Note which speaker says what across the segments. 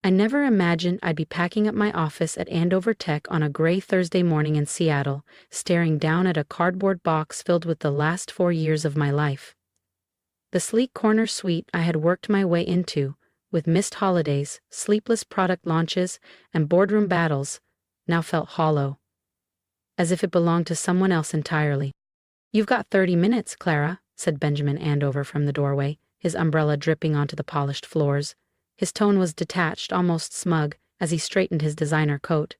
Speaker 1: I never imagined I'd be packing up my office at Andover Tech on a gray Thursday morning in Seattle, staring down at a cardboard box filled with the last 4 years of my life. The sleek corner suite I had worked my way into, with missed holidays, sleepless product launches, and boardroom battles, now felt hollow, as if it belonged to someone else entirely. "You've got 30 minutes, Clara," said Benjamin Andover from the doorway, his umbrella dripping onto the polished floors. His tone was detached, almost smug, as he straightened his designer coat.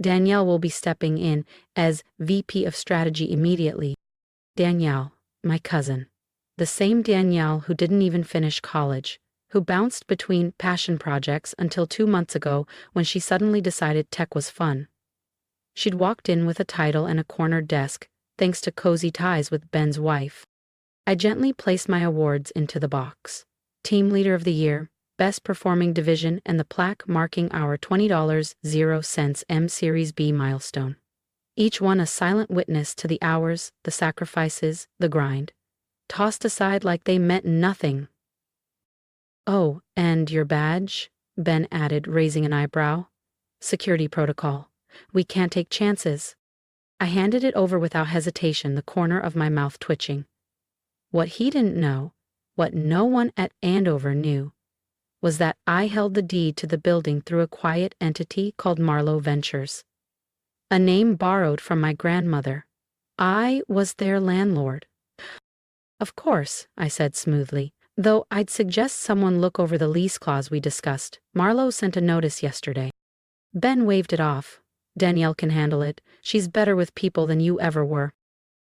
Speaker 1: "Danielle will be stepping in as VP of Strategy immediately." Danielle, my cousin. The same Danielle who didn't even finish college, who bounced between passion projects until 2 months ago when she suddenly decided tech was fun. She'd walked in with a title and a corner desk, thanks to cozy ties with Ben's wife. I gently placed my awards into the box. Team Leader of the Year, Best Performing Division, and the plaque marking our $20.00 M-Series B milestone. Each one a silent witness to the hours, the sacrifices, the grind. Tossed aside like they meant nothing. "Oh, and your badge?" Ben added, raising an eyebrow. "Security protocol. We can't take chances." I handed it over without hesitation, the corner of my mouth twitching. What he didn't know, what no one at Andover knew, was that I held the deed to the building through a quiet entity called Marlowe Ventures. A name borrowed from my grandmother. I was their landlord. "Of course," I said smoothly, "though I'd suggest someone look over the lease clause we discussed. Marlowe sent a notice yesterday." Ben waved it off. "Danielle can handle it. She's better with people than you ever were."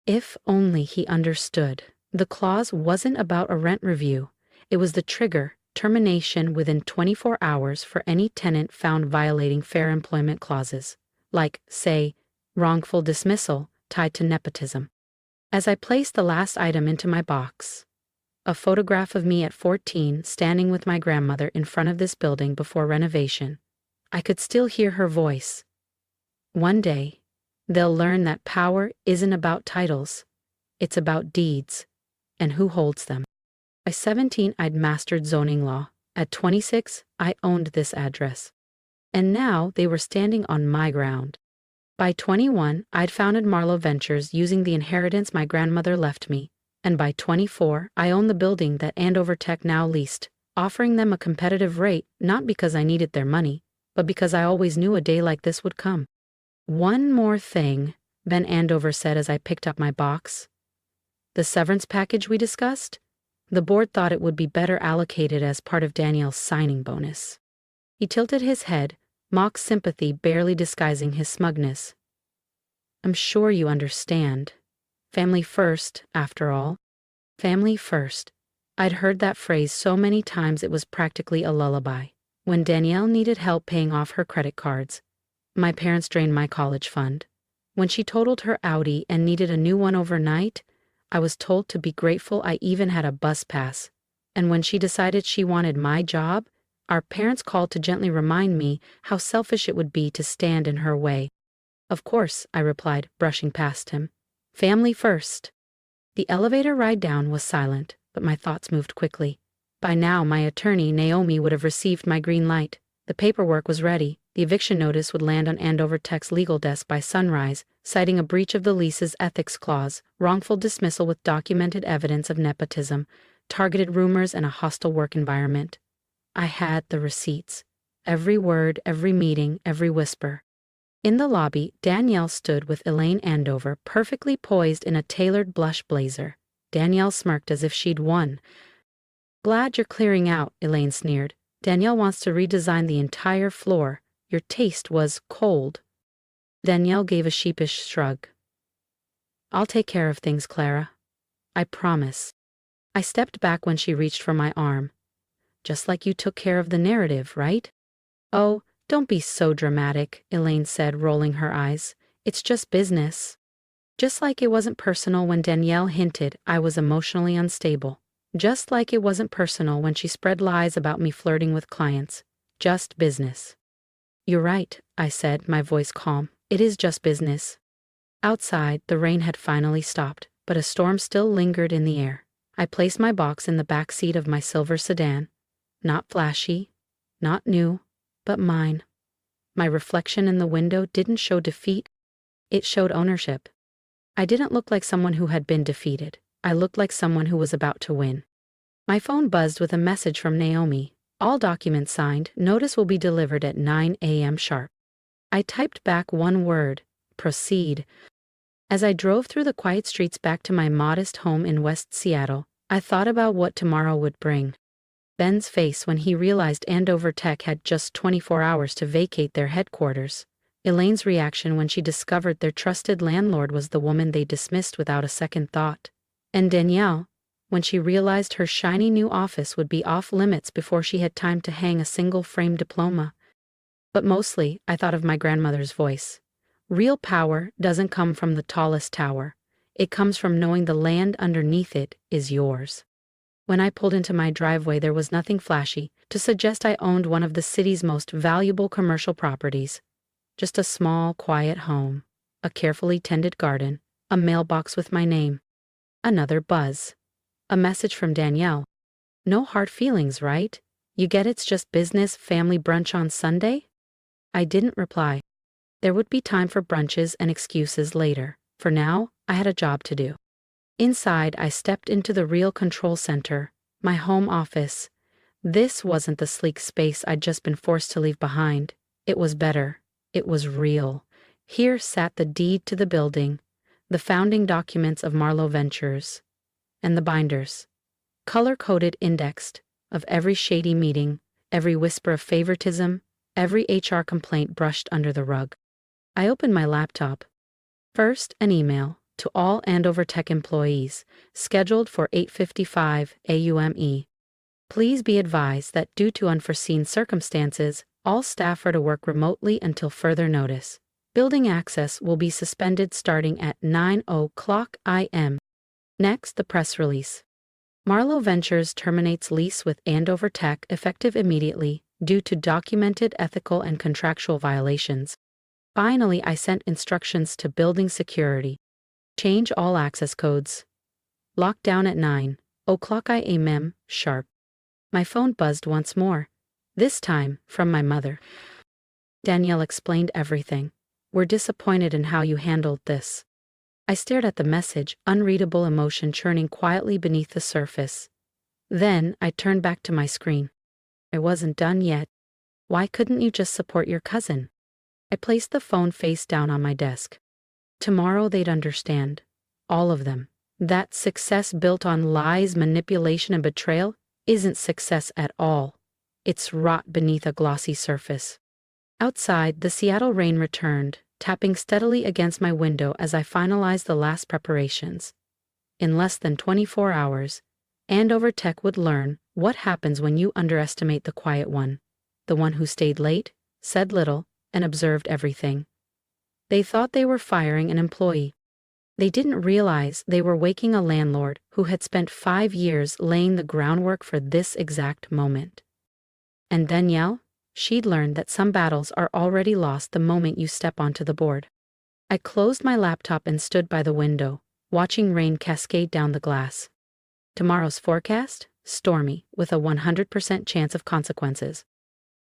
Speaker 1: If only he understood. The clause wasn't about a rent review. It was the trigger, termination within 24 hours for any tenant found violating fair employment clauses, like, say, wrongful dismissal tied to nepotism. As I placed the last item into my box, a photograph of me at 14 standing with my grandmother in front of this building before renovation, I could still hear her voice. One day, they'll learn that power isn't about titles. It's about deeds, and who holds them. By 17, I'd mastered zoning law. At 26, I owned this address. And now they were standing on my ground. By 21, I'd founded Marlowe Ventures using the inheritance my grandmother left me, and by 24, I owned the building that Andover Tech now leased, offering them a competitive rate not because I needed their money, but because I always knew a day like this would come. "One more thing," Ben Andover said as I picked up my box. "The severance package we discussed? The board thought it would be better allocated as part of Danielle's signing bonus." He tilted his head, mock sympathy barely disguising his smugness. "I'm sure you understand. Family first, after all." Family first. I'd heard that phrase so many times it was practically a lullaby. When Danielle needed help paying off her credit cards, my parents drained my college fund. When she totaled her Audi and needed a new one overnight, I was told to be grateful I even had a bus pass. And when she decided she wanted my job, our parents called to gently remind me how selfish it would be to stand in her way. "Of course," I replied, brushing past him. "Family first." The elevator ride down was silent, but my thoughts moved quickly. By now, my attorney, Naomi, would have received my green light. The paperwork was ready. The eviction notice would land on Andover Tech's legal desk by sunrise, citing a breach of the lease's ethics clause, wrongful dismissal with documented evidence of nepotism, targeted rumors, and a hostile work environment. I had the receipts. Every word, every meeting, every whisper. In the lobby, Danielle stood with Elaine Andover, perfectly poised in a tailored blush blazer. Danielle smirked as if she'd won. "Glad you're clearing out," Elaine sneered. "Danielle wants to redesign the entire floor. Your taste was cold." Danielle gave a sheepish shrug. "I'll take care of things, Clara. I promise." I stepped back when she reached for my arm. "Just like you took care of the narrative, right?" "Oh, don't be so dramatic," Elaine said, rolling her eyes. "It's just business." Just like it wasn't personal when Danielle hinted I was emotionally unstable. Just like it wasn't personal when she spread lies about me flirting with clients. Just business. "You're right," I said, my voice calm. "It is just business." Outside, the rain had finally stopped, but a storm still lingered in the air. I placed my box in the back seat of my silver sedan. Not flashy, not new, But mine. My reflection in the window didn't show defeat, it showed ownership. I didn't look like someone who had been defeated. I looked like someone who was about to win. My phone buzzed with a message from Naomi. All documents signed, notice will be delivered at 9 a.m. sharp. I typed back one word, proceed. As I drove through the quiet streets back to my modest home in West Seattle, I thought about what tomorrow would bring. Ben's face when he realized Andover Tech had just 24 hours to vacate their headquarters. Elaine's reaction when she discovered their trusted landlord was the woman they dismissed without a second thought. And Danielle, when she realized her shiny new office would be off limits before she had time to hang a single frame diploma. But mostly, I thought of my grandmother's voice. Real power doesn't come from the tallest tower. It comes from knowing the land underneath it is yours. When I pulled into my driveway, there was nothing flashy to suggest I owned one of the city's most valuable commercial properties. Just a small, quiet home, a carefully tended garden, a mailbox with my name. Another buzz. A message from Danielle. No hard feelings, right? You get it's just business, family brunch on Sunday? I didn't reply. There would be time for brunches and excuses later. For now, I had a job to do. Inside, I stepped into the real control center, my home office. This wasn't the sleek space I'd just been forced to leave behind. It was better. It was real. Here sat the deed to the building, the founding documents of Marlowe Ventures, and the binders, color-coded, indexed, of every shady meeting, every whisper of favoritism, every HR complaint brushed under the rug. I opened my laptop. First, an email to all Andover Tech employees, scheduled for 8:55 AUME. Please be advised that due to unforeseen circumstances, all staff are to work remotely until further notice. Building access will be suspended starting at 9:00 AM. Next, the press release. Marlowe Ventures terminates lease with Andover Tech effective immediately due to documented ethical and contractual violations. Finally, I sent instructions to building security. Change all access codes. Lockdown at 9:00 AM sharp. My phone buzzed once more. This time, from my mother. Danielle explained everything. We're disappointed in how you handled this. I stared at the message, unreadable emotion churning quietly beneath the surface. Then, I turned back to my screen. I wasn't done yet. Why couldn't you just support your cousin? I placed the phone face down on my desk. Tomorrow they'd understand. All of them. That success built on lies, manipulation, and betrayal isn't success at all. It's rot beneath a glossy surface. Outside, the Seattle rain returned, tapping steadily against my window as I finalized the last preparations. In less than 24 hours, Andover Tech would learn what happens when you underestimate the quiet one, the one who stayed late, said little, and observed everything. They thought they were firing an employee. They didn't realize they were waking a landlord who had spent 5 years laying the groundwork for this exact moment. And Danielle? She'd learned that some battles are already lost the moment you step onto the board. I closed my laptop and stood by the window, watching rain cascade down the glass. Tomorrow's forecast? Stormy, with a 100% chance of consequences.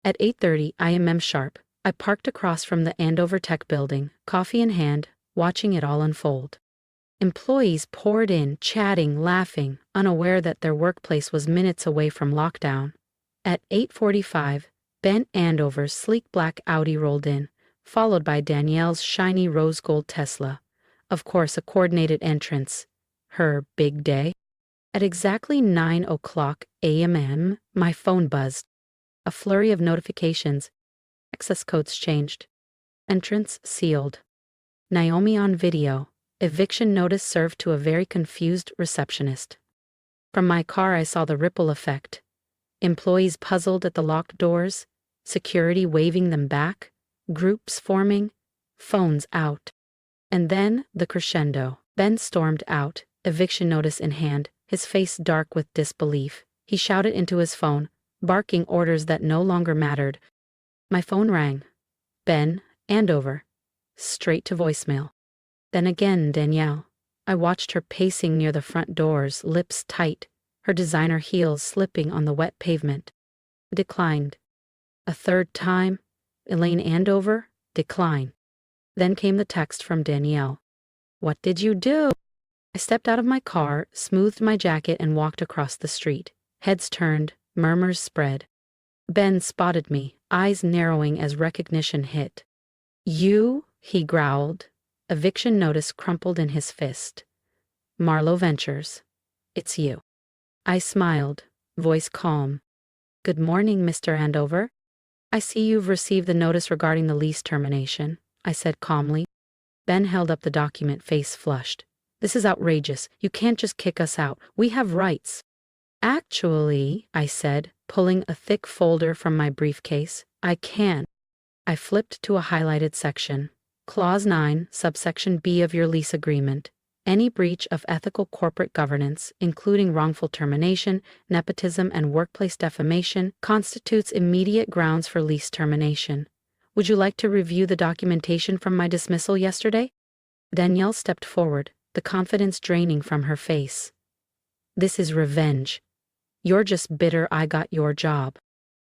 Speaker 1: At 8:30 AM sharp, I parked across from the Andover Tech building, coffee in hand, watching it all unfold. Employees poured in, chatting, laughing, unaware that their workplace was minutes away from lockdown. At 8:45, Ben Andover's sleek black Audi rolled in, followed by Danielle's shiny rose gold Tesla. Of course, a coordinated entrance. Her big day. At exactly 9:00 AM, my phone buzzed. A flurry of notifications. Access codes changed. Entrance sealed. Naomi on video. Eviction notice served to a very confused receptionist. From my car, I saw the ripple effect. Employees puzzled at the locked doors, security waving them back, groups forming, phones out. And then the crescendo. Ben stormed out, eviction notice in hand, his face dark with disbelief. He shouted into his phone, barking orders that no longer mattered. My phone rang. Ben, Andover. Straight to voicemail. Then again, Danielle. I watched her pacing near the front doors, lips tight, her designer heels slipping on the wet pavement. I declined. A third time, Elaine Andover, decline. Then came the text from Danielle. What did you do? I stepped out of my car, smoothed my jacket, and walked across the street. Heads turned, murmurs spread. Ben spotted me, eyes narrowing as recognition hit. You, he growled. Eviction notice crumpled in his fist. Marlowe Ventures. It's you. I smiled, voice calm. Good morning, Mr. Andover. I see you've received the notice regarding the lease termination, I said calmly. Ben held up the document, face flushed. This is outrageous. You can't just kick us out. We have rights. Actually, I said, pulling a thick folder from my briefcase, I can. I flipped to a highlighted section. Clause 9, subsection B of your lease agreement. Any breach of ethical corporate governance, including wrongful termination, nepotism, and workplace defamation, constitutes immediate grounds for lease termination. Would you like to review the documentation from my dismissal yesterday? Danielle stepped forward, the confidence draining from her face. This is revenge. You're just bitter I got your job.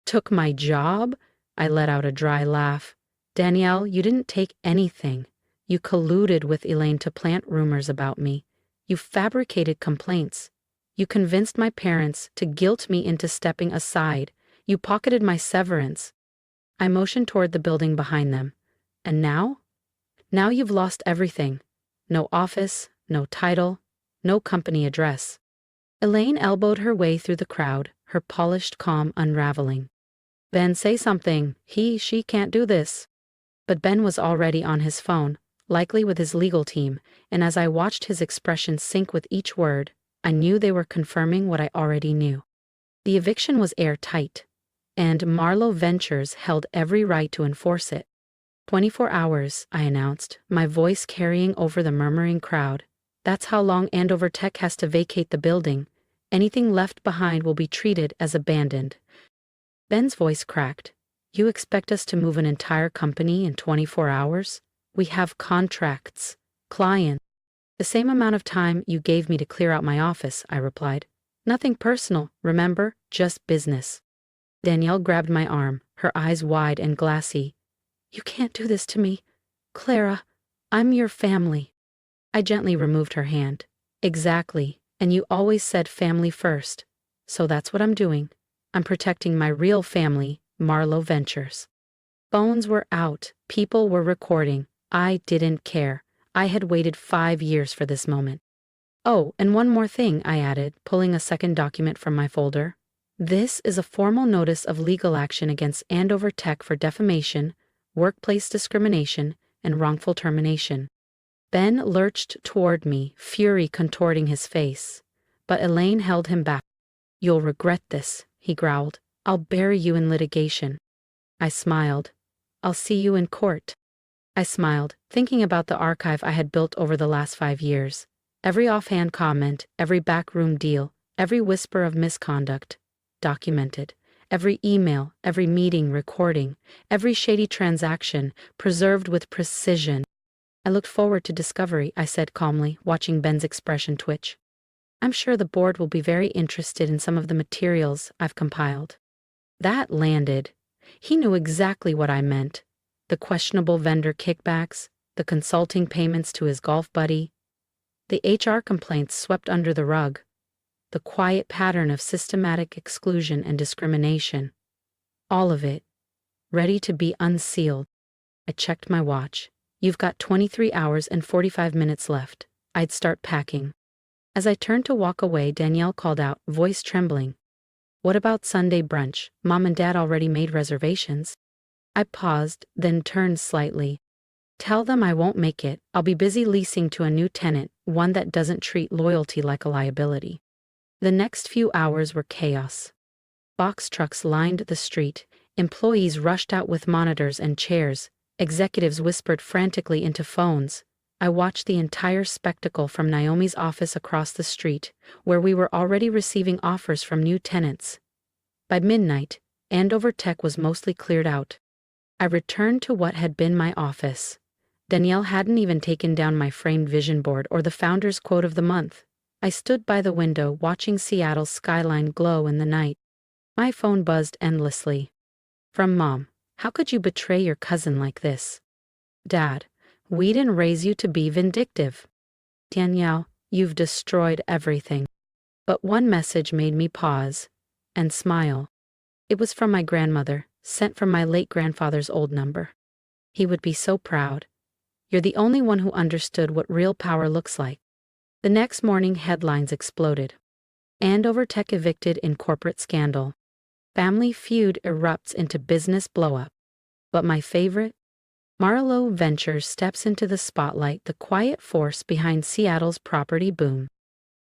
Speaker 1: Took my job? I let out a dry laugh. Danielle, you didn't take anything. You colluded with Elaine to plant rumors about me. You fabricated complaints. You convinced my parents to guilt me into stepping aside. You pocketed my severance. I motioned toward the building behind them. And now? Now you've lost everything. No office, no title, no company address. Elaine elbowed her way through the crowd, her polished calm unraveling. Ben, say something. She can't do this. But Ben was already on his phone, likely with his legal team, and as I watched his expression sink with each word, I knew they were confirming what I already knew. The eviction was airtight, and Marlowe Ventures held every right to enforce it. 24 hours, I announced, my voice carrying over the murmuring crowd. That's how long Andover Tech has to vacate the building. Anything left behind will be treated as abandoned. Ben's voice cracked. You expect us to move an entire company in 24 hours? We have contracts, clients. The same amount of time you gave me to clear out my office, I replied. Nothing personal, remember, just business. Danielle grabbed my arm, her eyes wide and glassy. You can't do this to me. Clara, I'm your family. I gently removed her hand. Exactly, and you always said family first. So that's what I'm doing. I'm protecting my real family, Marlowe Ventures. Phones were out, people were recording. I didn't care. I had waited 5 years for this moment. Oh, and one more thing, I added, pulling a second document from my folder. This is a formal notice of legal action against Andover Tech for defamation, workplace discrimination, and wrongful termination. Ben lurched toward me, fury contorting his face. But Elaine held him back. You'll regret this, he growled. I'll bury you in litigation. I smiled. I'll see you in court. I smiled, thinking about the archive I had built over the last 5 years. Every offhand comment, every backroom deal, every whisper of misconduct, documented. Every email, every meeting recording, every shady transaction, preserved with precision. I looked forward to discovery, I said calmly, watching Ben's expression twitch. I'm sure the board will be very interested in some of the materials I've compiled. That landed. He knew exactly what I meant. The questionable vendor kickbacks, the consulting payments to his golf buddy, the HR complaints swept under the rug, the quiet pattern of systematic exclusion and discrimination. All of it, ready to be unsealed. I checked my watch. You've got 23 hours and 45 minutes left. I'd start packing. As I turned to walk away, Danielle called out, voice trembling. What about Sunday brunch? Mom and Dad already made reservations. I paused, then turned slightly. Tell them I won't make it. I'll be busy leasing to a new tenant, one that doesn't treat loyalty like a liability. The next few hours were chaos. Box trucks lined the street. Employees rushed out with monitors and chairs. Executives whispered frantically into phones. I watched the entire spectacle from Naomi's office across the street, where we were already receiving offers from new tenants. By midnight, Andover Tech was mostly cleared out. I returned to what had been my office. Danielle hadn't even taken down my framed vision board or the founder's quote of the month. I stood by the window watching Seattle's skyline glow in the night. My phone buzzed endlessly. From Mom, "How could you betray your cousin like this?" Dad, "We didn't raise you to be vindictive." Danielle, "You've destroyed everything." But one message made me pause and smile. It was from my grandmother, sent from my late grandfather's old number. He would be so proud. "You're the only one who understood what real power looks like." The next morning, headlines exploded. Andover Tech evicted in corporate scandal. Family feud erupts into business blow-up. But my favorite? Marlowe Ventures steps into the spotlight, the quiet force behind Seattle's property boom.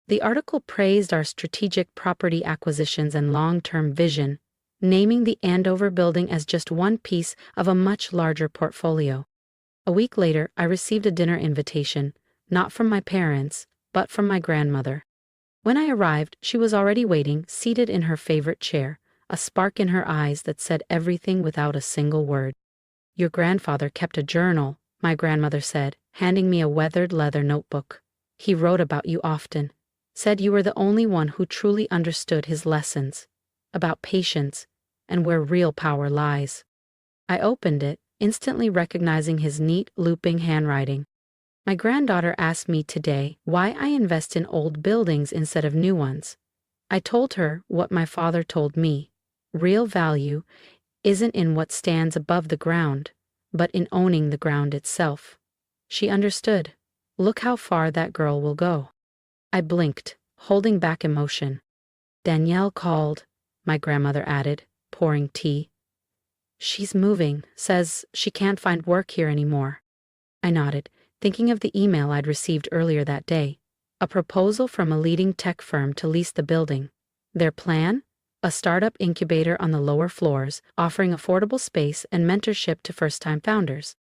Speaker 1: The article praised our strategic property acquisitions and long-term vision, naming the Andover building as just one piece of a much larger portfolio. A week later, I received a dinner invitation, not from my parents, but from my grandmother. When I arrived, she was already waiting, seated in her favorite chair, a spark in her eyes that said everything without a single word. "Your grandfather kept a journal," my grandmother said, handing me a weathered leather notebook. "He wrote about you often, said you were the only one who truly understood his lessons, about patience, and where real power lies." I opened it, instantly recognizing his neat, looping handwriting. My granddaughter asked me today why I invest in old buildings instead of new ones. I told her what my father told me. Real value isn't in what stands above the ground, but in owning the ground itself. She understood. Look how far that girl will go. I blinked, holding back emotion. "Danielle called," my grandmother added, pouring tea. "She's moving, says she can't find work here anymore." I nodded, thinking of the email I'd received earlier that day. A proposal from a leading tech firm to lease the building. Their plan? A startup incubator on the lower floors, offering affordable space and mentorship to first-time founders.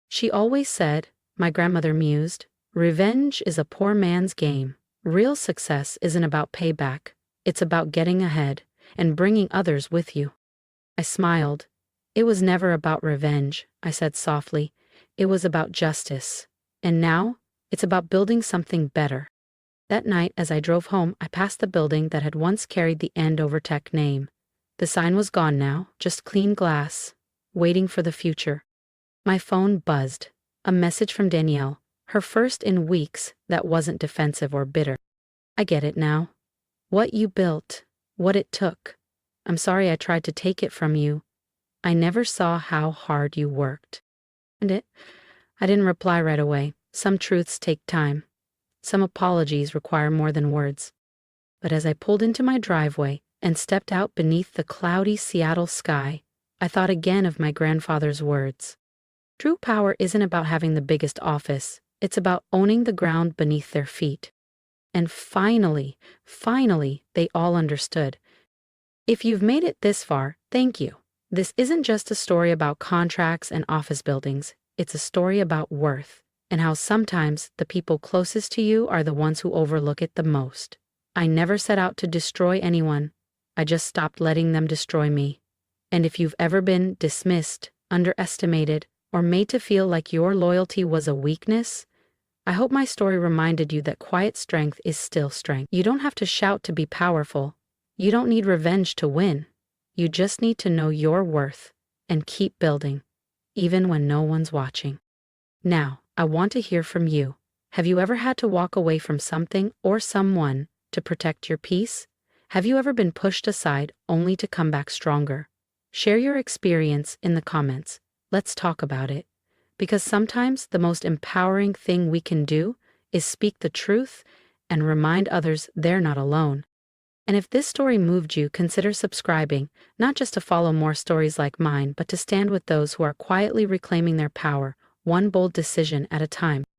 Speaker 1: "She always said," my grandmother mused, "revenge is a poor man's game. Real success isn't about payback. It's about getting ahead and bringing others with you." I smiled. "It was never about revenge," I said softly. "It was about justice. And now, it's about building something better." That night, as I drove home, I passed the building that had once carried the Andover Tech name. The sign was gone now, just clean glass, waiting for the future. My phone buzzed. A message from Danielle, her first in weeks that wasn't defensive or bitter. "I get it now. What you built, what it took. I'm sorry I tried to take it from you. I never saw how hard you worked." I didn't reply right away. Some truths take time. Some apologies require more than words. But as I pulled into my driveway and stepped out beneath the cloudy Seattle sky, I thought again of my grandfather's words. True power isn't about having the biggest office. It's about owning the ground beneath their feet. And finally, they all understood. If you've made it this far, thank you. This isn't just a story about contracts and office buildings. It's a story about worth, and how sometimes the people closest to you are the ones who overlook it the most. I never set out to destroy anyone. I just stopped letting them destroy me. And if you've ever been dismissed, underestimated, or made to feel like your loyalty was a weakness, I hope my story reminded you that quiet strength is still strength. You don't have to shout to be powerful. You don't need revenge to win. You just need to know your worth and keep building, even when no one's watching. Now, I want to hear from you. Have you ever had to walk away from something or someone to protect your peace? Have you ever been pushed aside only to come back stronger? Share your experience in the comments. Let's talk about it. Because sometimes the most empowering thing we can do is speak the truth and remind others they're not alone. And if this story moved you, consider subscribing, not just to follow more stories like mine, but to stand with those who are quietly reclaiming their power, one bold decision at a time.